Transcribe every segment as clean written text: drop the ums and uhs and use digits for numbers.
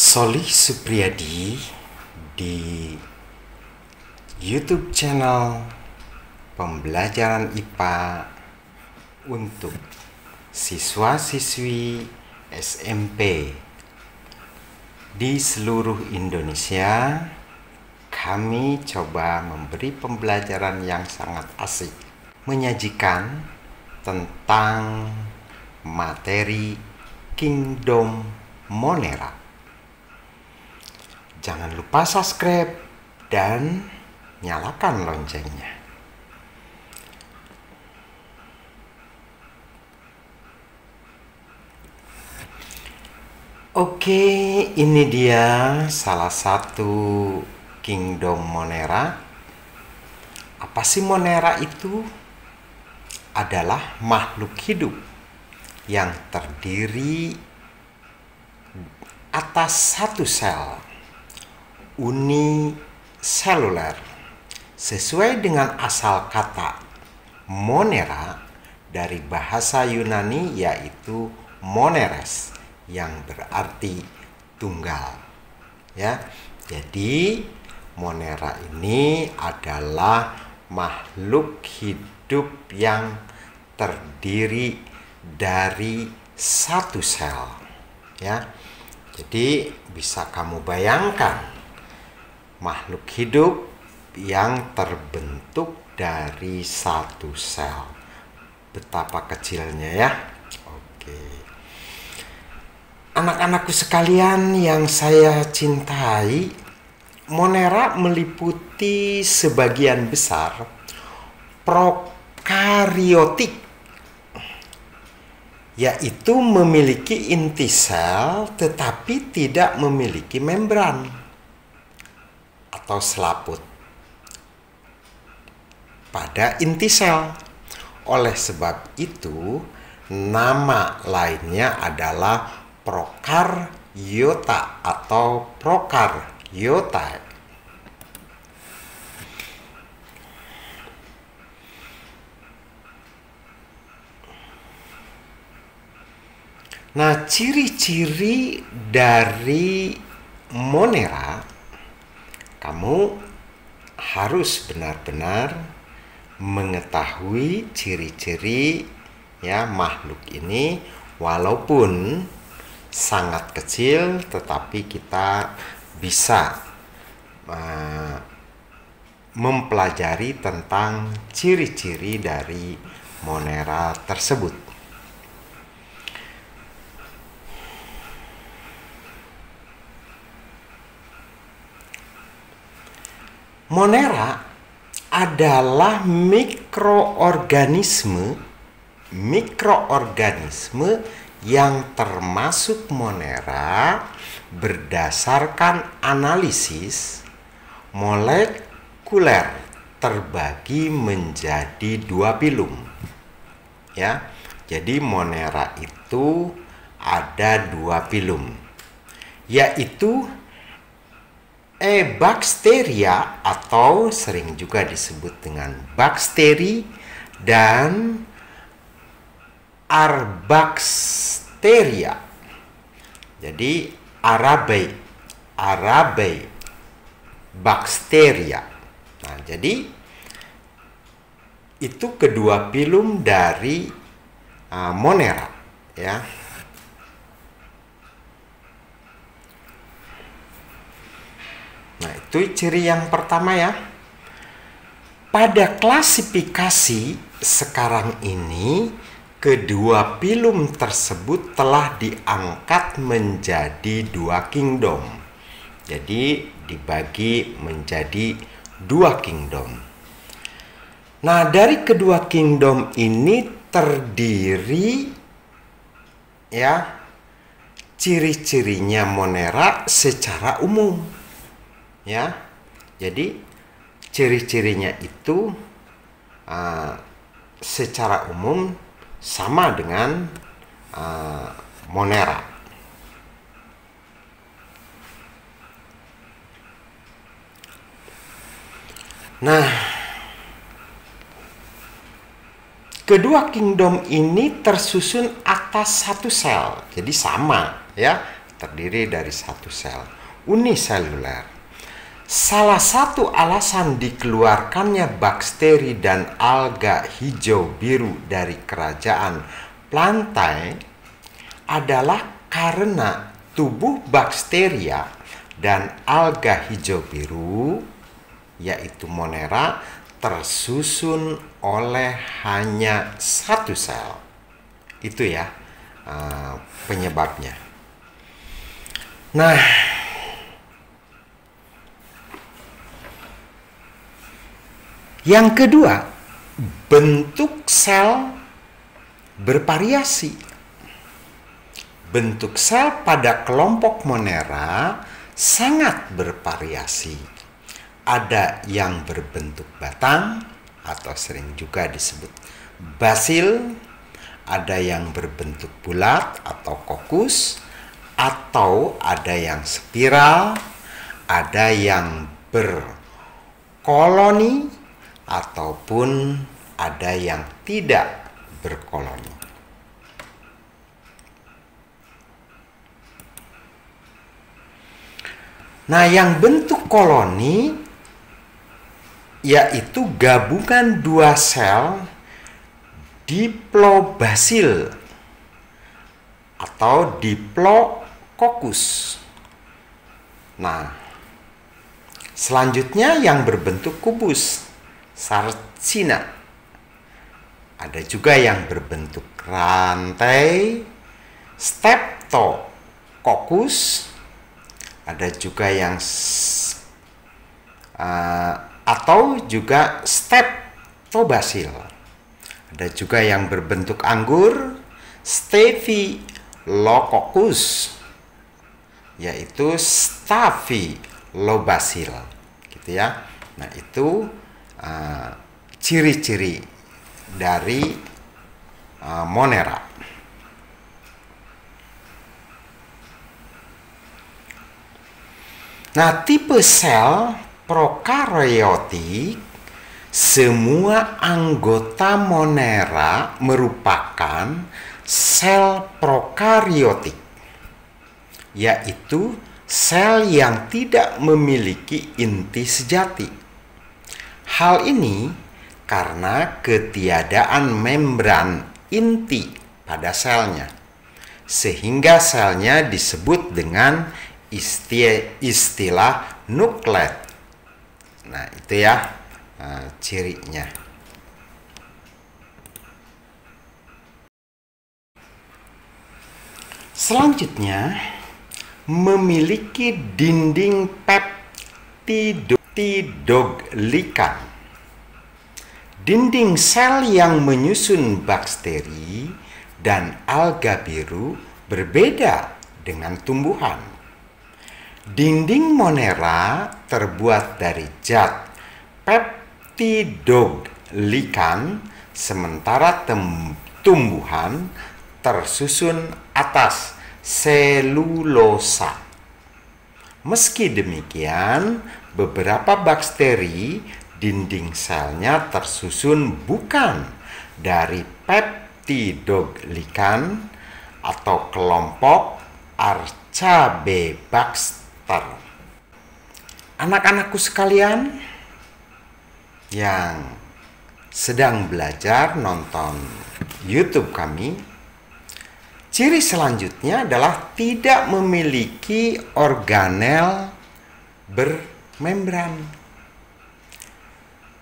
Solih Supriyadi di YouTube channel Pembelajaran IPA untuk siswa-siswi SMP di seluruh Indonesia. Kami coba memberi pembelajaran yang sangat asik, menyajikan tentang materi Kingdom Monera. Jangan lupa subscribe dan nyalakan loncengnya. Oke, ini dia salah satu Kingdom Monera. Apa sih Monera itu? Adalah makhluk hidup yang terdiri atas satu sel, uniseluler. Sesuai dengan asal kata Monera dari bahasa Yunani, yaitu moneres, yang berarti tunggal. Ya, jadi Monera ini adalah makhluk hidup yang terdiri dari satu sel. Ya, jadi bisa kamu bayangkan makhluk hidup yang terbentuk dari satu sel. Betapa kecilnya ya. Oke. Anak-anakku sekalian yang saya cintai, Monera meliputi sebagian besar prokariotik, yaitu memiliki inti sel tetapi tidak memiliki membran atau selaput pada inti sel. Oleh sebab itu, nama lainnya adalah prokaryota atau prokaryota. Nah, ciri-ciri dari Monera, kamu harus benar-benar mengetahui ciri-ciri ya makhluk ini, walaupun sangat kecil, tetapi kita bisa mempelajari tentang ciri-ciri dari Monera tersebut. Monera adalah mikroorganisme yang termasuk Monera berdasarkan analisis molekuler terbagi menjadi dua filum. Ya, jadi Monera itu ada dua filum, yaitu Ebakteria atau sering juga disebut dengan bakteri, dan Arbakteria. Jadi Arabe bakteria. Nah, jadi itu kedua filum dari Monera ya. Nah, itu ciri yang pertama ya. Pada klasifikasi sekarang ini, kedua filum tersebut telah diangkat menjadi dua kingdom. Jadi dibagi menjadi dua kingdom. Nah, dari kedua kingdom ini terdiri ya ciri-cirinya Monera secara umum. Ya, jadi ciri-cirinya itu secara umum sama dengan Monera. Nah, kedua kingdom ini tersusun atas satu sel, jadi sama ya, terdiri dari satu sel, uniseluler. Salah satu alasan dikeluarkannya bakteri dan alga hijau biru dari kerajaan Plantae adalah karena tubuh bakteria dan alga hijau biru, yaitu Monera, tersusun oleh hanya satu sel. Itu ya penyebabnya. Nah, yang kedua, bentuk sel bervariasi. Bentuk sel pada kelompok Monera sangat bervariasi. Ada yang berbentuk batang atau sering juga disebut basil, ada yang berbentuk bulat atau kokus, atau ada yang spiral, ada yang berkoloni, ataupun ada yang tidak berkoloni. Nah, yang bentuk koloni yaitu gabungan dua sel diplobasil atau diplococcus. Nah, selanjutnya yang berbentuk kubus, sarcina. Ada juga yang berbentuk rantai, streptococcus. Ada juga yang atau juga streptobacil. Ada juga yang berbentuk anggur, staphylococcus, yaitu staphylobacil, gitu ya. Nah, itu ciri-ciri dari Monera. Nah, tipe sel prokaryotik, semua anggota Monera merupakan sel prokaryotik, yaitu sel yang tidak memiliki inti sejati. Hal ini karena ketiadaan membran inti pada selnya, sehingga selnya disebut dengan istilah nukleat. Nah, itu ya cirinya. Selanjutnya, memiliki dinding peptidoglikan. Dinding sel yang menyusun bakteri dan alga biru berbeda dengan tumbuhan. Dinding Monera terbuat dari zat peptidoglikan, sementara tumbuhan tersusun atas selulosa. Meski demikian, beberapa bakteri dinding selnya tersusun bukan dari peptidoglikan atau kelompok Archaebacter. Anak-anakku sekalian yang sedang belajar nonton YouTube kami, ciri selanjutnya adalah tidak memiliki organel bermembran.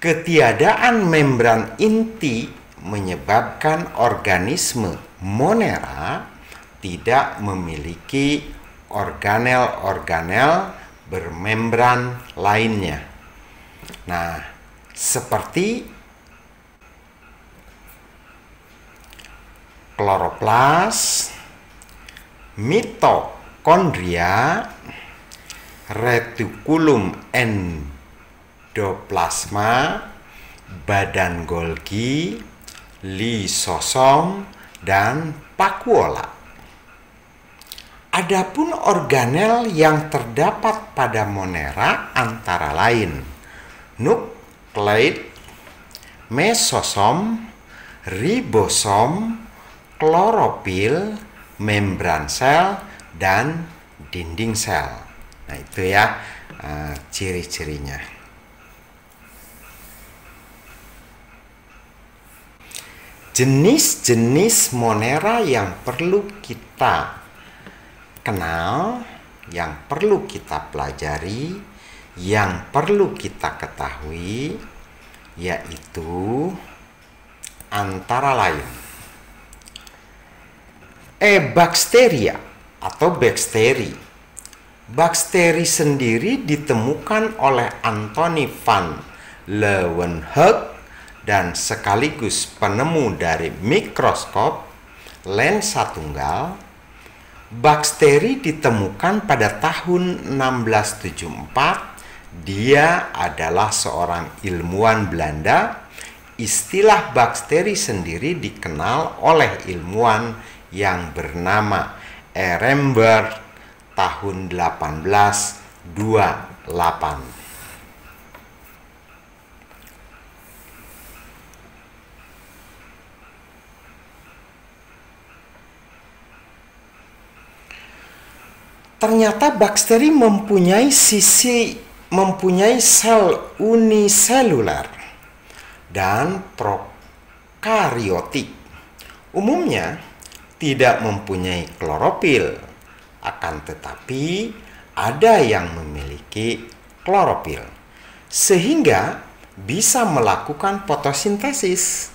Ketiadaan membran inti menyebabkan organisme Monera tidak memiliki organel-organel bermembran lainnya. Nah, seperti kloroplas, mitokondria, retikulum endoplasma, badan Golgi, lisosom, dan vakuola. Adapun organel yang terdapat pada Monera antara lain nukleid, mesosom, ribosom, klorofil, membran sel, dan dinding sel. Nah, itu ya ciri-cirinya. Jenis-jenis Monera yang perlu kita kenal, yang perlu kita pelajari, yang perlu kita ketahui, yaitu antara lain Bakteri atau bakteri. Bakteri sendiri ditemukan oleh Anthony van Leeuwenhoek dan sekaligus penemu dari mikroskop lensa tunggal. Bakteri ditemukan pada tahun 1674. Dia adalah seorang ilmuwan Belanda. Istilah bakteri sendiri dikenal oleh ilmuwan yang bernama Ehrenberg tahun 1828. Ternyata bakteri mempunyai sel uniseluler dan prokariotik. Umumnya tidak mempunyai klorofil, akan tetapi ada yang memiliki klorofil sehingga bisa melakukan fotosintesis.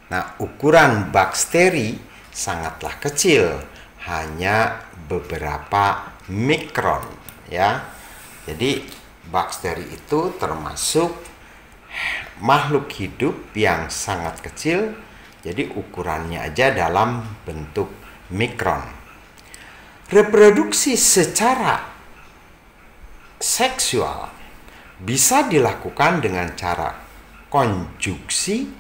Nah, ukuran bakteri sangatlah kecil, hanya beberapa mikron ya. Jadi bakteri itu termasuk makhluk hidup yang sangat kecil. Jadi ukurannya aja dalam bentuk mikron. Reproduksi secara seksual bisa dilakukan dengan cara konjungsi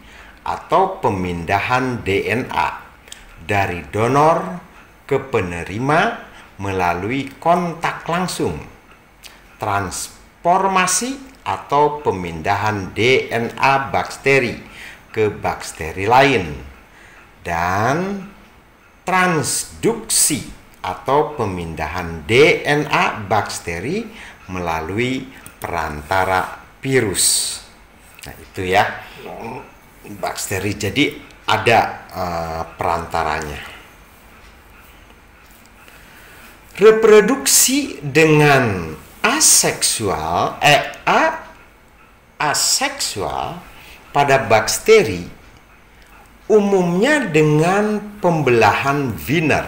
atau pemindahan DNA dari donor ke penerima melalui kontak langsung, transformasi atau pemindahan DNA bakteri ke bakteri lain, dan transduksi atau pemindahan DNA bakteri melalui perantara virus. Nah, itu ya bakteri. Jadi ada perantaranya. Reproduksi dengan aseksual pada bakteri umumnya dengan pembelahan Wiener.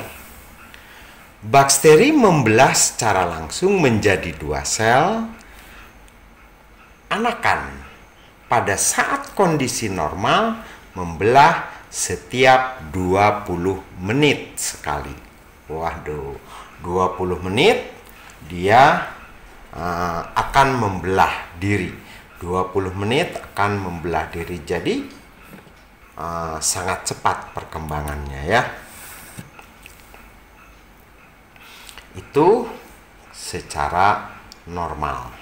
Bakteri membelah secara langsung menjadi 2 sel anakan. Pada saat kondisi normal membelah setiap 20 menit sekali. Waduh, 20 menit dia akan membelah diri. 20 menit akan membelah diri. Jadi sangat cepat perkembangannya ya. Itu secara normal.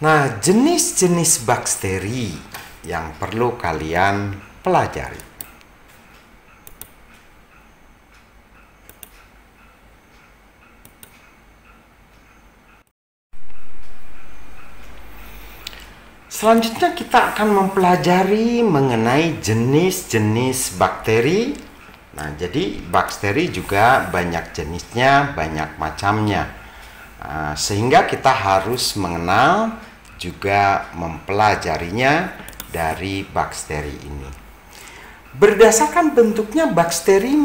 Nah, jenis-jenis bakteri yang perlu kalian pelajari. Selanjutnya kita akan mempelajari mengenai jenis-jenis bakteri. Nah, jadi bakteri juga banyak jenisnya, banyak macamnya. Sehingga kita harus mengenal juga mempelajarinya dari bakteri ini. Berdasarkan bentuknya, bakteri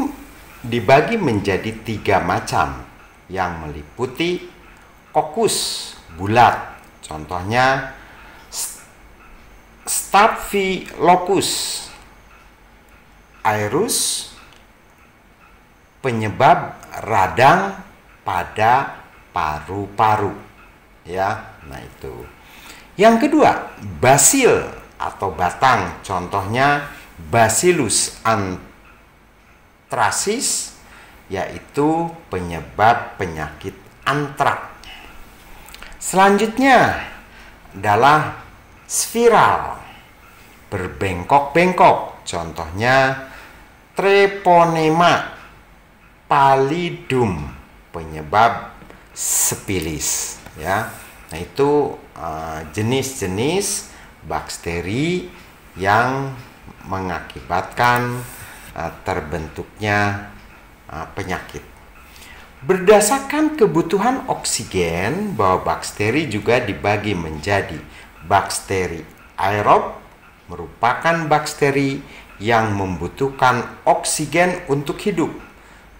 dibagi menjadi 3 macam yang meliputi kokus bulat. Contohnya Staphylococcus aureus, penyebab radang pada paru-paru ya. Nah, itu. Yang kedua, basil atau batang, contohnya Bacillus anthracis, yaitu penyebab penyakit antrak. Selanjutnya adalah spiral, berbengkok-bengkok, contohnya Treponema Pallidum, penyebab sipilis, ya. Nah, itu jenis-jenis bakteri yang mengakibatkan terbentuknya penyakit. Berdasarkan kebutuhan oksigen, bahwa bakteri juga dibagi menjadi bakteri aerob, merupakan bakteri yang membutuhkan oksigen untuk hidup.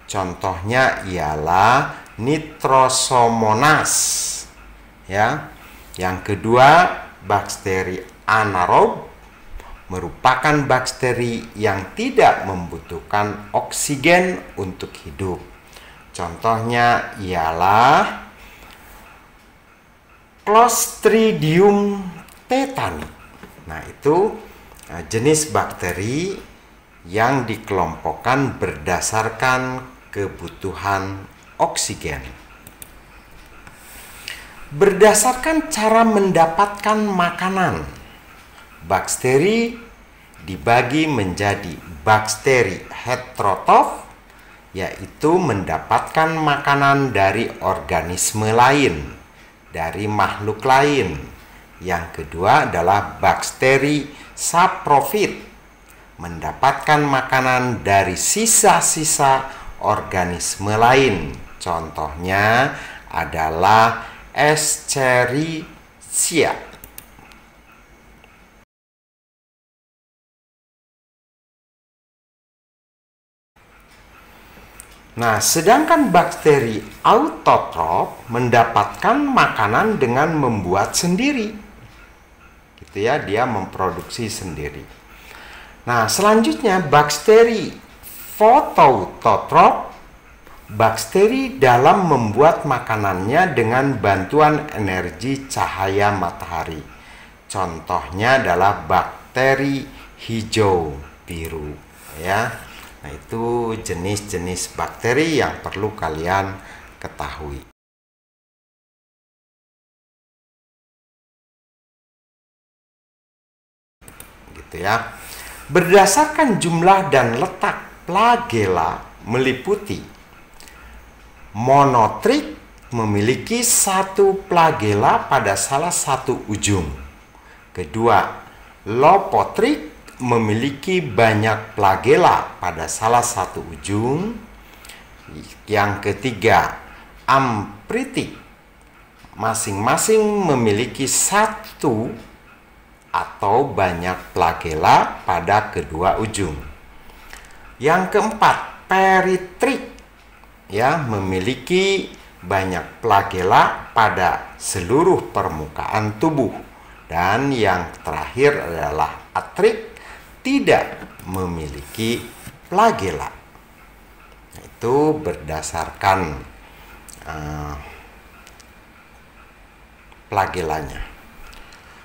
Contohnya ialah Nitrosomonas, ya. Yang kedua, bakteri anaerob, merupakan bakteri yang tidak membutuhkan oksigen untuk hidup. Contohnya ialah Clostridium tetani. Nah, itu jenis bakteri yang dikelompokkan berdasarkan kebutuhan oksigen. Berdasarkan cara mendapatkan makanan, bakteri dibagi menjadi bakteri heterotrof, yaitu mendapatkan makanan dari organisme lain, dari makhluk lain. Yang kedua adalah bakteri saprofit, mendapatkan makanan dari sisa-sisa organisme lain. Contohnya adalah Escherichia. Nah, sedangkan bakteri autotrof mendapatkan makanan dengan membuat sendiri. Gitu ya, dia memproduksi sendiri. Nah, selanjutnya bakteri fotoutotrof, bakteri dalam membuat makanannya dengan bantuan energi cahaya matahari. Contohnya adalah bakteri hijau biru, ya. Nah, itu jenis-jenis bakteri yang perlu kalian ketahui. Gitu ya. Berdasarkan jumlah dan letak flagella meliputi monotrik, memiliki satu flagella pada salah satu ujung. Kedua, lopotrik, memiliki banyak flagella pada salah satu ujung. Yang ketiga, ampritik, masing-masing memiliki satu atau banyak flagella pada kedua ujung. Yang keempat, peritrik, ya, memiliki banyak flagella pada seluruh permukaan tubuh. Dan yang terakhir adalah atrik, tidak memiliki flagella. Itu berdasarkan flagellanya.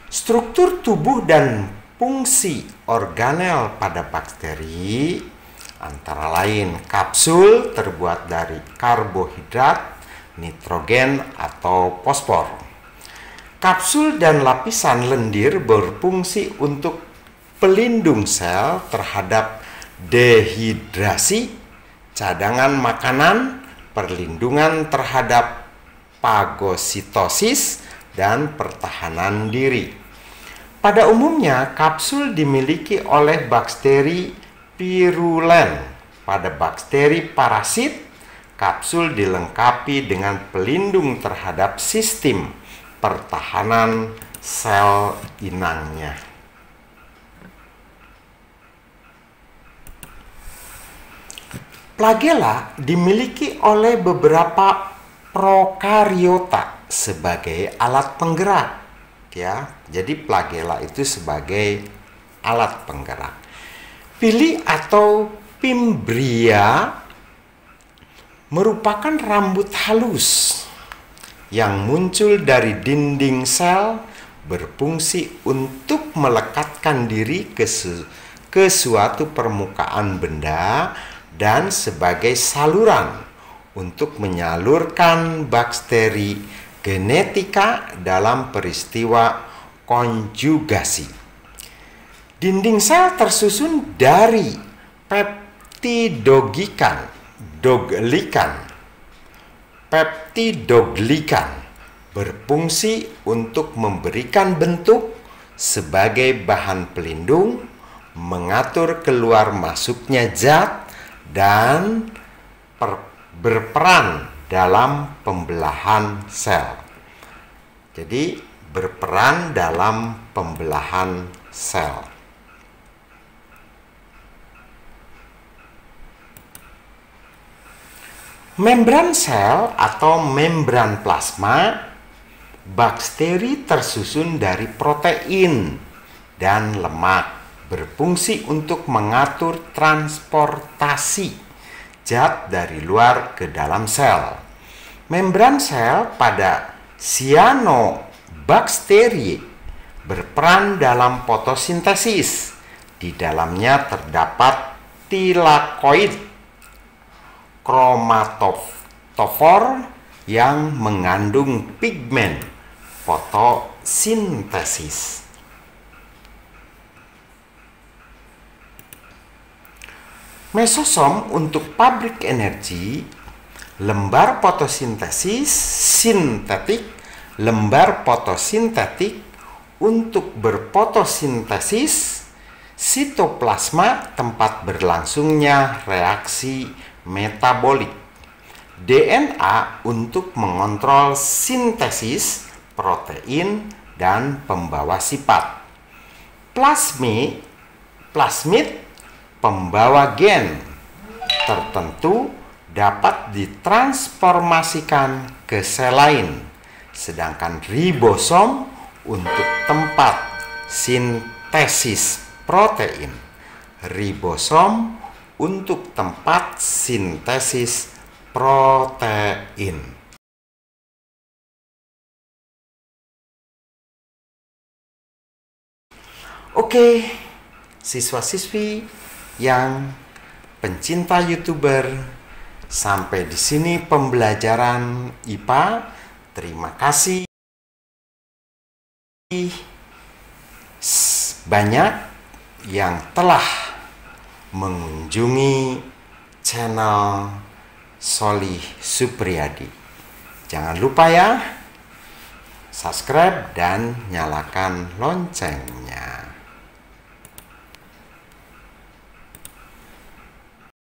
Struktur tubuh dan fungsi organel pada bakteri antara lain kapsul terbuat dari karbohidrat, nitrogen, atau fosfor. Kapsul dan lapisan lendir berfungsi untuk pelindung sel terhadap dehidrasi, cadangan makanan, perlindungan terhadap fagositosis, dan pertahanan diri. Pada umumnya, kapsul dimiliki oleh bakteri virulen. Pada bakteri parasit, kapsul dilengkapi dengan pelindung terhadap sistem pertahanan sel inangnya. Flagella dimiliki oleh beberapa prokariota sebagai alat penggerak, ya. Jadi flagella itu sebagai alat penggerak. Pili atau fimbria merupakan rambut halus yang muncul dari dinding sel, berfungsi untuk melekatkan diri ke suatu permukaan benda dan sebagai saluran untuk menyalurkan bakteri genetika dalam peristiwa konjugasi. Dinding sel tersusun dari peptidogikan peptidoglikan. Peptidoglikan berfungsi untuk memberikan bentuk sebagai bahan pelindung, mengatur keluar masuknya zat, dan berperan dalam pembelahan sel. Jadi, berperan dalam pembelahan sel. Membran sel atau membran plasma, bakteri tersusun dari protein dan lemak, berfungsi untuk mengatur transportasi zat dari luar ke dalam sel. Membran sel pada cyanobacteria berperan dalam fotosintesis. Di dalamnya terdapat tilakoid kromatofor yang mengandung pigmen fotosintesis. Mesosom untuk pabrik energi, lembar fotosintesis sintetik, lembar fotosintetik untuk berfotosintesis, sitoplasma tempat berlangsungnya reaksi metabolik, DNA untuk mengontrol sintesis protein dan pembawa sifat, plasmid pembawa gen tertentu dapat ditransformasikan ke sel lain, sedangkan ribosom untuk tempat sintesis protein, ribosom untuk tempat sintesis protein. Oke, siswa-siswi yang pencinta YouTuber, sampai di sini pembelajaran IPA. Terima kasih banyak yang telah mengunjungi channel Solih Supriyadi. Jangan lupa ya, subscribe dan nyalakan loncengnya.